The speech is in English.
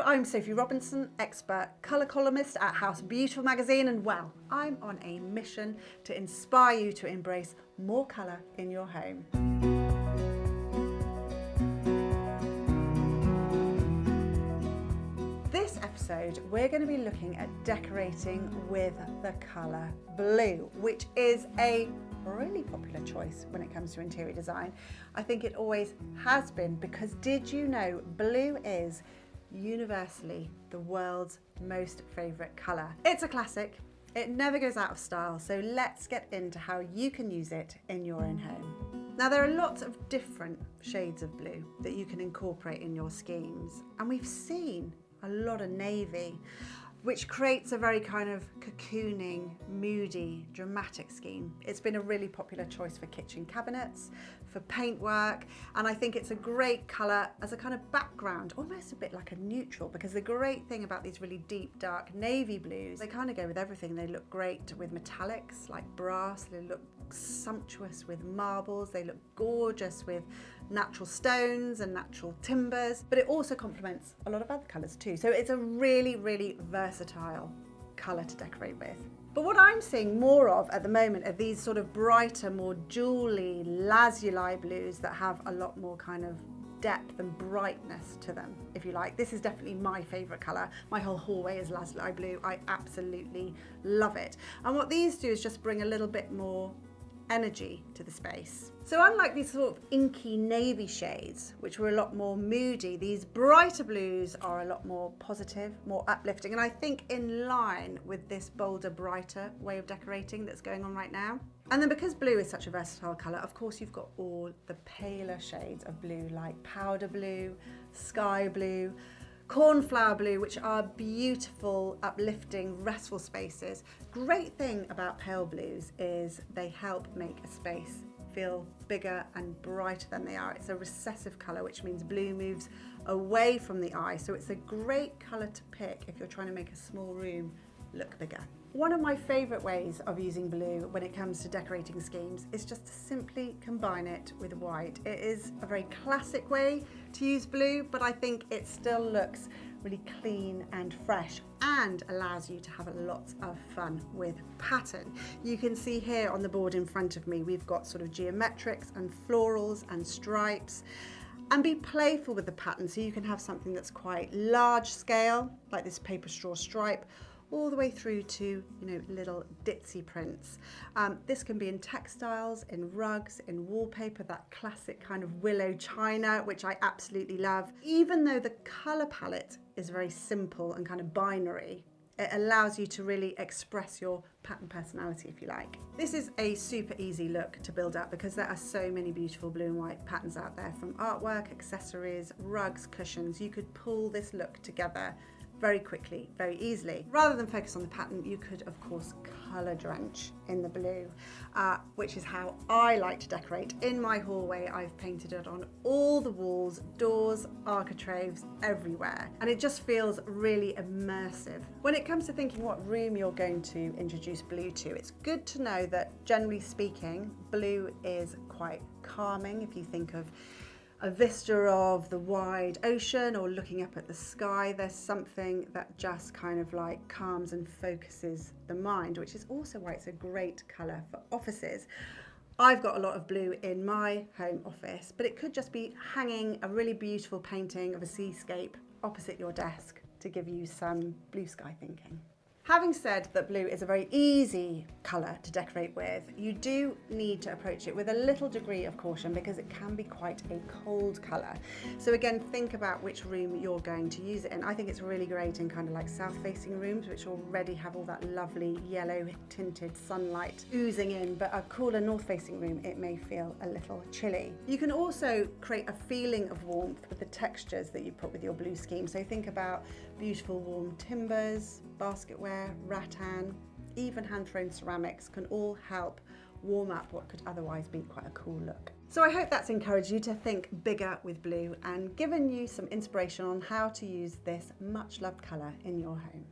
I'm Sophie Robinson, expert colour columnist at House Beautiful magazine, and well, I'm on a mission to inspire you to embrace more colour in your home. This episode, we're going to be looking at decorating with the colour blue, which is a really popular choice when it comes to interior design. I think it always has been, because did you know blue is universally the world's most favourite colour? It's a classic, it never goes out of style, so let's get into how you can use it in your own home. Now, there are lots of different shades of blue that you can incorporate in your schemes, and we've seen a lot of navy, which creates a very kind of cocooning, moody, dramatic scheme. It's been a really popular choice for kitchen cabinets, for paintwork, and I think it's a great colour as a kind of background, almost a bit like a neutral, because the great thing about these really deep, dark navy blues, they kind of go with everything. They look great with metallics like brass, they look sumptuous with marbles, they look gorgeous with natural stones and natural timbers, but it also complements a lot of other colours too. So it's a really, really versatile colour to decorate with. But what I'm seeing more of at the moment are these sort of brighter, more jewelly, lazuli blues that have a lot more kind of depth and brightness to them, if you like. This is definitely my favourite colour. My whole hallway is lazuli blue. I absolutely love it. And what these do is just bring a little bit more energy to the space. So unlike these sort of inky navy shades, which were a lot more moody, these brighter blues are a lot more positive, more uplifting, and I think in line with this bolder, brighter way of decorating that's going on right now. And then because blue is such a versatile colour, of course you've got all the paler shades of blue, like powder blue, sky blue, cornflower blue, which are beautiful, uplifting, restful spaces. Great thing about pale blues is they help make a space feel bigger and brighter than they are. It's a recessive colour, which means blue moves away from the eye. So it's a great colour to pick if you're trying to make a small room look bigger. One of my favourite ways of using blue when it comes to decorating schemes is just to simply combine it with white. It is a very classic way to use blue, but I think it still looks really clean and fresh and allows you to have a lot of fun with pattern. You can see here on the board in front of me, we've got sort of geometrics and florals and stripes. And be playful with the pattern, so you can have something that's quite large scale, like this paper straw stripe, all the way through to, little ditzy prints. This can be in textiles, in rugs, in wallpaper, that classic kind of willow china, which I absolutely love. Even though the colour palette is very simple and kind of binary, it allows you to really express your pattern personality, if you like. This is a super easy look to build up because there are so many beautiful blue and white patterns out there, from artwork, accessories, rugs, cushions. You could pull this look together very quickly, very easily. Rather than focus on the pattern, you could of course colour drench in the blue, which is how I like to decorate. In my hallway, I've painted it on all the walls, doors, architraves, everywhere, and it just feels really immersive. When it comes to thinking what room you're going to introduce blue to, it's good to know that generally speaking, blue is quite calming. If you think of a vista of the wide ocean or looking up at the sky, there's something that just kind of like calms and focuses the mind, which is also why it's a great colour for offices. I've got a lot of blue in my home office, but it could just be hanging a really beautiful painting of a seascape opposite your desk to give you some blue sky thinking. Having said that blue is a very easy colour to decorate with, you do need to approach it with a little degree of caution because it can be quite a cold colour. So again, think about which room you're going to use it in. I think it's really great in kind of like south-facing rooms, which already have all that lovely yellow tinted sunlight oozing in, but a cooler north-facing room, it may feel a little chilly. You can also create a feeling of warmth with the textures that you put with your blue scheme. So think about beautiful warm timbers, basketware, rattan, even hand-thrown ceramics can all help warm up what could otherwise be quite a cool look. So I hope that's encouraged you to think bigger with blue and given you some inspiration on how to use this much loved colour in your home.